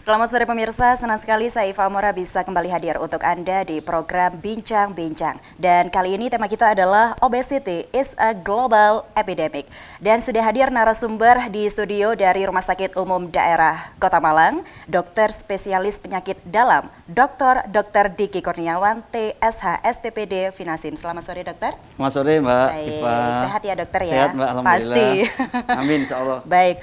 Selamat sore pemirsa, senang sekali saya Iva Mora bisa kembali hadir untuk Anda di program Bincang-Bincang. Dan kali ini tema kita adalah Obesity is a Global Epidemic. Dan sudah hadir narasumber di studio dari Rumah Sakit Umum Daerah Kota Malang, dokter spesialis penyakit dalam, Dr. Diki Kurniawan, TSH SPPD Finasim. Selamat sore dokter. Selamat sore Mbak Iva. Sehat ya dokter ya? Sehat Mbak, alhamdulillah. Pasti. Amin insya Allah. Baik,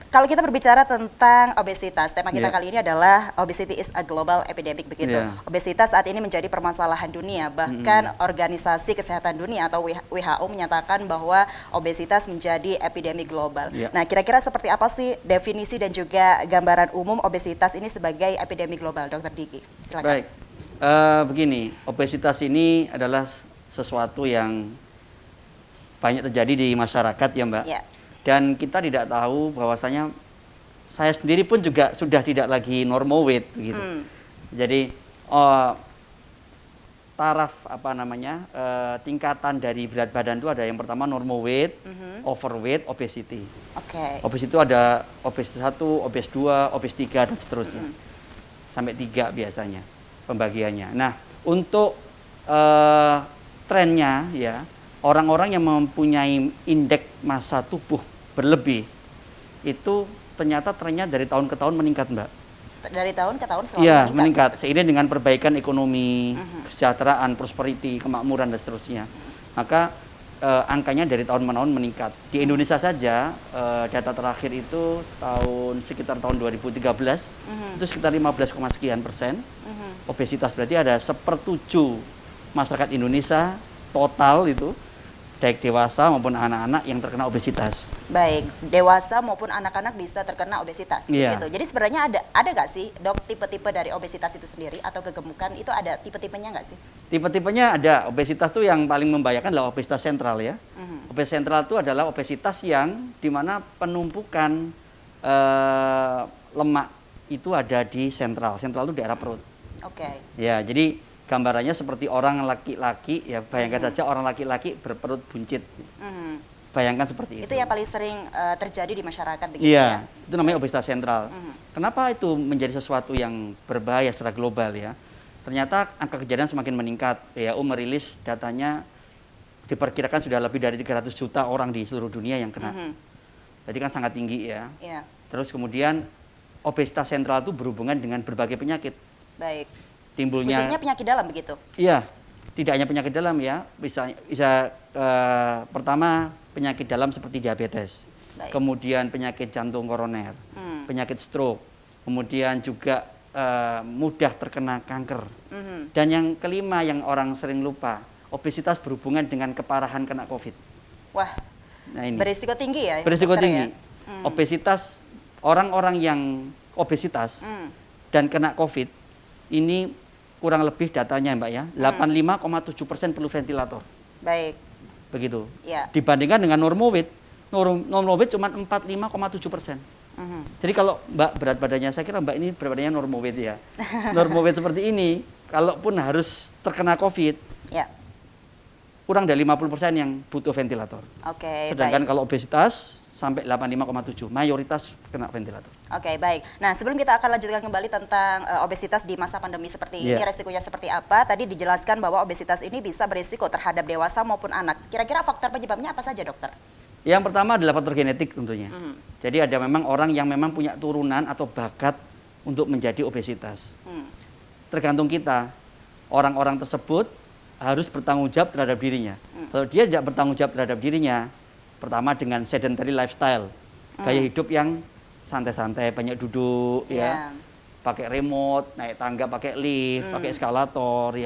kalau kita berbicara tentang obesitas, tema kita kali ini adalah obesity is a global epidemic begitu. Obesitas saat ini menjadi permasalahan dunia, bahkan Organisasi Kesehatan Dunia atau WHO menyatakan bahwa obesitas menjadi epidemi global. Nah, kira-kira seperti apa sih definisi dan juga gambaran umum obesitas ini sebagai epidemi global, Dr. Diki? Silakan. Baik, begini, obesitas ini adalah sesuatu yang banyak terjadi di masyarakat ya Mbak. Dan kita tidak tahu bahwasanya saya sendiri pun juga sudah tidak lagi normal weight begitu. Jadi taraf tingkatan dari berat badan itu ada yang pertama normal weight, overweight, obesity. Obes itu ada obes 1, obes 2, obes 3 dan seterusnya. Sampai 3 biasanya pembagiannya. Nah, untuk trennya ya, orang-orang yang mempunyai indeks massa tubuh berlebih itu ternyata trennya dari tahun ke tahun meningkat, Mbak. Dari tahun ke tahun selalu meningkat. Seiring dengan perbaikan ekonomi, kesejahteraan, prosperity, kemakmuran dan seterusnya. Maka angkanya dari tahun ke tahun meningkat. Di Indonesia saja data terakhir itu sekitar tahun 2013 itu sekitar 15, sekian persen. Obesitas berarti ada 1/7 masyarakat Indonesia total itu, baik dewasa maupun anak-anak yang terkena obesitas. Baik, dewasa maupun anak-anak bisa terkena obesitas. Gitu. Jadi sebenarnya ada nggak sih dok tipe-tipe dari obesitas itu sendiri atau kegemukan itu ada tipe-tipenya nggak sih? Tipe-tipenya ada. Obesitas itu yang paling membahayakan adalah obesitas sentral ya. Obesitas sentral itu adalah obesitas yang dimana penumpukan lemak itu ada di sentral. Sentral itu daerah perut. Ya, jadi gambarannya seperti orang laki-laki, ya bayangkan saja orang laki-laki berperut buncit. Bayangkan seperti itu. Itu yang paling sering terjadi di masyarakat begitu ya? Itu namanya obesitas sentral. Kenapa itu menjadi sesuatu yang berbahaya secara global ya? Ternyata angka kejadian semakin meningkat. WHO merilis datanya diperkirakan sudah lebih dari 300 juta orang di seluruh dunia yang kena. Jadi kan sangat tinggi ya. Terus kemudian obesitas sentral itu berhubungan dengan berbagai penyakit. Baik. Timbulnya khususnya penyakit dalam begitu? Iya, tidak hanya penyakit dalam ya, bisa pertama penyakit dalam seperti diabetes, kemudian penyakit jantung koroner, penyakit stroke, kemudian juga mudah terkena kanker. Dan yang kelima yang orang sering lupa, obesitas berhubungan dengan keparahan kena COVID. Wah, nah ini berisiko tinggi ya? Berisiko tinggi. Obesitas, orang-orang yang obesitas dan kena COVID, ini kurang lebih datanya Mbak ya, 85,7% perlu ventilator. Baik. Begitu. Dibandingkan dengan normal weight cuma 45,7%. Jadi kalau Mbak berat badannya, saya kira Mbak ini berat badannya normal weight ya. Normal weight seperti ini, kalaupun harus terkena COVID, kurang dari 50% yang butuh ventilator. Sedangkan kalau obesitas sampai 85,7, mayoritas kena ventilator. Baik. Nah, sebelum kita akan lanjutkan kembali tentang obesitas di masa pandemi seperti ini, resikonya seperti apa? Tadi dijelaskan bahwa obesitas ini bisa berisiko terhadap dewasa maupun anak. Kira-kira faktor penyebabnya apa saja, dokter? Yang pertama adalah faktor genetik tentunya. Jadi ada memang orang yang memang punya turunan atau bakat untuk menjadi obesitas. Tergantung kita. Orang-orang tersebut harus bertanggung jawab terhadap dirinya. Kalau dia tidak bertanggung jawab terhadap dirinya, pertama dengan sedentary lifestyle, gaya hidup yang santai-santai, banyak duduk, pakai remote, naik tangga pakai lift, pakai eskalator,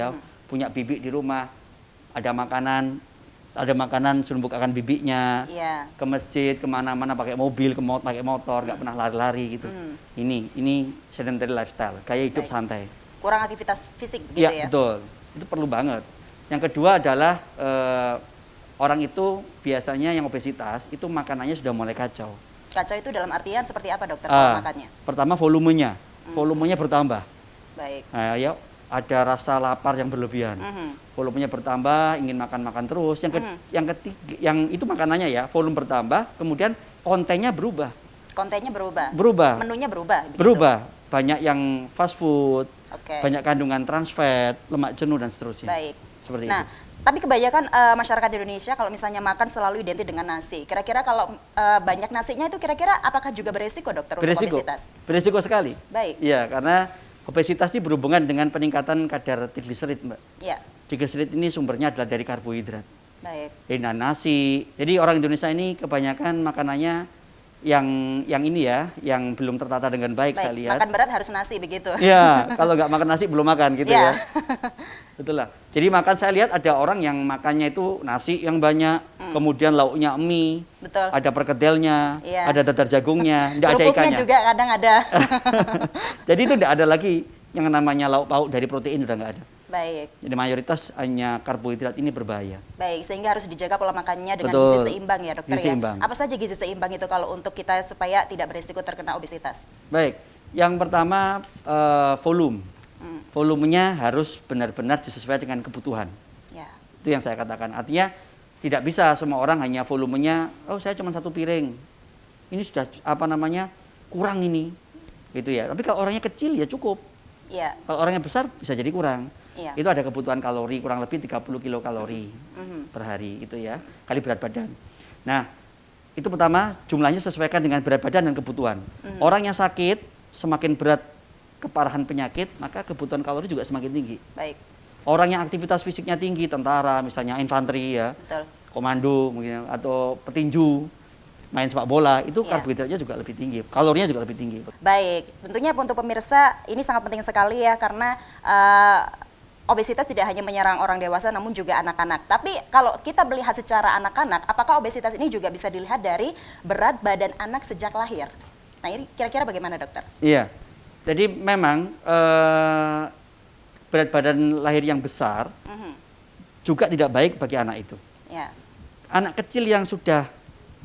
punya bibik di rumah, ada makanan suruh bukakan bibiknya, ke masjid, kemana-mana pakai mobil, pakai motor, nggak pernah lari-lari gitu. Ini sedentary lifestyle, gaya hidup santai. Kurang aktivitas fisik gitu ya? Betul, itu perlu banget. Yang kedua adalah orang itu biasanya yang obesitas itu makanannya sudah mulai kacau. Kacau itu dalam artian seperti apa dokter makannya? Pertama volumenya bertambah. Baik. Nah, ada rasa lapar yang berlebihan. Volumenya bertambah, ingin makan terus. Yang ketiga, yang itu makanannya ya, volume bertambah, kemudian kontennya berubah. Kontennya berubah. Berubah. Menunya berubah. Begitu? Berubah. banyak yang fast food, Oke. banyak kandungan trans fat, lemak jenuh dan seterusnya. Baik. Seperti Nah, itu. tapi kebanyakan masyarakat Indonesia kalau misalnya makan selalu identik dengan nasi. Kira-kira kalau banyak nasinya itu kira-kira apakah juga beresiko dokter untuk Beresiko, obesitas? beresiko sekali. Baik. Iya, karena obesitas ini berhubungan dengan peningkatan kadar trigliserid, Mbak. Ya, Trigliserid ini sumbernya adalah dari karbohidrat. baik. Dan nasi. Jadi orang Indonesia ini kebanyakan makanannya yang ini ya, yang belum tertata dengan baik, saya Baik, lihat. makan berat harus nasi begitu. Ya, kalau nggak makan nasi belum makan gitu Ya. ya. Betul lah. Jadi makan, saya lihat ada orang yang makannya itu nasi yang banyak, kemudian lauknya mie, Betul. ada perkedelnya, Iya. ada dadar jagungnya, tidak ada Kerupuknya ikannya. juga kadang ada. Jadi itu tidak ada lagi yang namanya lauk pauk dari protein, sudah nggak ada. Baik. Jadi mayoritas hanya karbohidrat, ini berbahaya. Baik, sehingga harus dijaga pola makannya dengan Betul. gizi seimbang ya dokter Gizi ya. seimbang. Apa saja gizi seimbang itu kalau untuk kita supaya tidak berisiko terkena obesitas? Baik, yang pertama volume. Volumenya harus benar-benar disesuaikan dengan kebutuhan. Ya, Itu yang saya katakan. Artinya tidak bisa semua orang hanya volumenya, oh saya cuma 1 piring. Ini sudah kurang ini. Gitu ya. Tapi kalau orangnya kecil ya cukup. ya, Kalau orangnya besar bisa jadi kurang. iya. Itu ada kebutuhan kalori kurang lebih 30 kilokalori Mhm. per hari itu ya, kali berat badan. Nah, itu pertama jumlahnya sesuaikan dengan berat badan dan kebutuhan. Orang yang sakit semakin berat keparahan penyakit, maka kebutuhan kalori juga semakin tinggi. Baik, Orang yang aktivitas fisiknya tinggi, tentara misalnya, infanteri ya, betul. komando mungkin atau petinju, main sepak bola, itu Iya. karbohidratnya juga lebih tinggi, kalorinya juga lebih tinggi. Baik, tentunya untuk pemirsa ini sangat penting sekali ya karena obesitas tidak hanya menyerang orang dewasa namun juga anak-anak. Tapi kalau kita melihat secara anak-anak, apakah obesitas ini juga bisa dilihat dari berat badan anak sejak lahir? Nah, ini kira-kira bagaimana dokter? Iya, jadi memang berat badan lahir yang besar Mhm. juga tidak baik bagi anak itu. Ya, Anak kecil yang sudah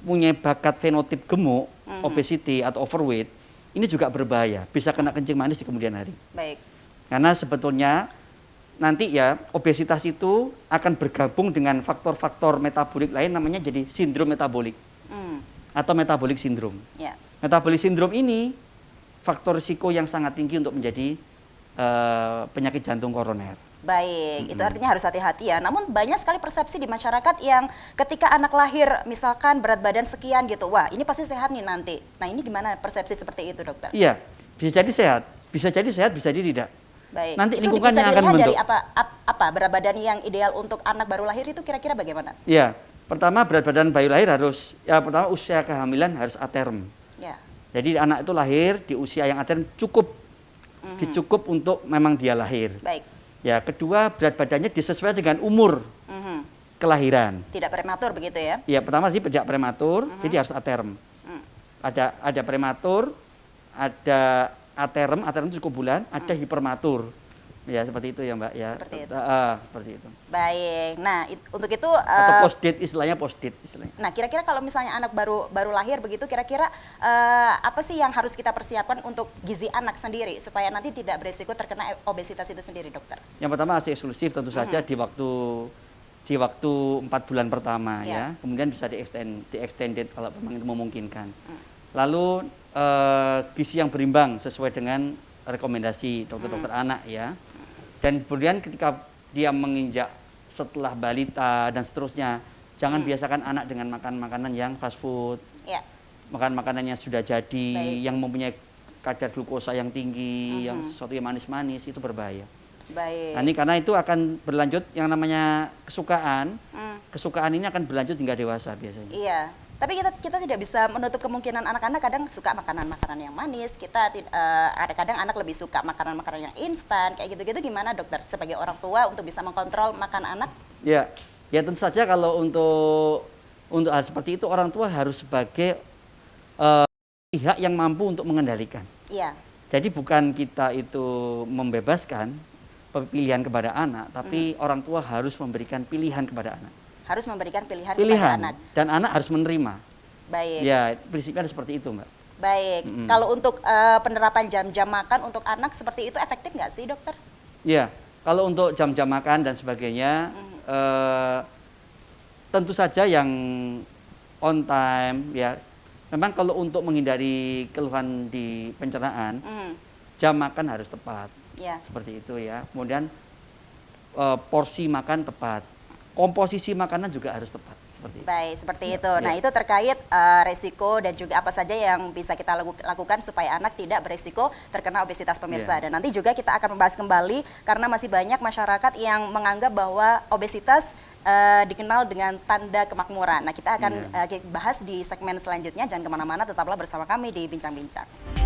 punya bakat fenotip gemuk, obesity atau overweight, ini juga berbahaya, bisa kena kencing manis di kemudian hari. baik. Karena sebetulnya nanti ya obesitas itu akan bergabung dengan faktor-faktor metabolik lain, namanya jadi sindrom metabolik Hmm, atau metabolic syndrome. ya, Metabolic syndrome ini faktor risiko yang sangat tinggi untuk menjadi penyakit jantung koroner. baik. Itu artinya harus hati-hati ya. Namun banyak sekali persepsi di masyarakat yang ketika anak lahir misalkan berat badan sekian gitu, wah ini pasti sehat nih nanti. Nah ini gimana persepsi seperti itu dokter? Iya, bisa jadi sehat, bisa jadi tidak. Baik. Nanti Itu lingkungan bisa yang akan dilihat dari membentuk. apa berat badan yang ideal untuk anak baru lahir itu kira-kira bagaimana? Iya, pertama berat badan bayi lahir harus, ya pertama usia kehamilan harus aterm. Ya, Jadi anak itu lahir di usia yang aterm cukup, dicukup untuk memang dia lahir. baik. Ya, kedua berat badannya disesuaikan dengan umur Mhm. kelahiran. Tidak prematur begitu ya? Ya, pertama tadi tidak prematur, jadi harus aterm. Mm. Ada prematur, ada aterm itu cukup bulan, ada hipermatur. Ya, seperti itu ya, Mbak ya. Seperti itu. Seperti itu. Baik. Nah, untuk itu Atau post date istilahnya. nah, kira-kira kalau misalnya anak baru lahir begitu, kira-kira apa sih yang harus kita persiapkan untuk gizi anak sendiri supaya nanti tidak beresiko terkena obesitas itu sendiri, dokter? Yang pertama ASI eksklusif tentu saja di waktu 4 bulan pertama Ya. ya. Kemudian bisa di-extended kalau memang itu memungkinkan. Lalu gizi yang berimbang sesuai dengan rekomendasi dokter-dokter anak ya. Dan kemudian ketika dia menginjak setelah balita dan seterusnya, jangan biasakan anak dengan makan makanan yang fast food, Ya, makan makanannya sudah jadi, Baik. yang mempunyai kadar glukosa yang tinggi, yang sesuatu yang manis-manis, itu berbahaya. baik. Nah, ini karena itu akan berlanjut yang namanya kesukaan. Hmm, Kesukaan ini akan berlanjut hingga dewasa biasanya. iya. Tapi kita tidak bisa menutup kemungkinan anak-anak kadang suka makanan-makanan yang manis. Kadang anak lebih suka makanan-makanan yang instan kayak gitu-gitu. Gimana dokter sebagai orang tua untuk bisa mengkontrol makan anak? Ya, ya tentu saja kalau untuk hal seperti itu orang tua harus sebagai pihak yang mampu untuk mengendalikan. Iya, Jadi bukan kita itu membebaskan pilihan kepada anak, tapi orang tua harus memberikan pilihan kepada anak. harus memberikan pilihan kepada anak. Dan anak harus menerima. Baik. Ya, prinsipnya ada seperti itu, Mbak. Baik. Kalau untuk penerapan jam-jam makan untuk anak seperti itu efektif nggak sih, dokter? Ya, kalau untuk jam-jam makan dan sebagainya, tentu saja yang on time, ya. Memang kalau untuk menghindari keluhan di pencernaan, Mhm. jam makan harus tepat. Ya. Seperti itu ya. Kemudian porsi makan tepat. Komposisi makanan juga harus tepat seperti itu. Baik, seperti Ya, itu. Nah, ya. itu terkait resiko dan juga apa saja yang bisa kita lakukan supaya anak tidak beresiko terkena obesitas pemirsa. Ya. Dan nanti juga kita akan membahas kembali karena masih banyak masyarakat yang menganggap bahwa obesitas dikenal dengan tanda kemakmuran. Nah, kita akan bahas di segmen selanjutnya. Jangan kemana-mana, tetaplah bersama kami di Bincang-Bincang.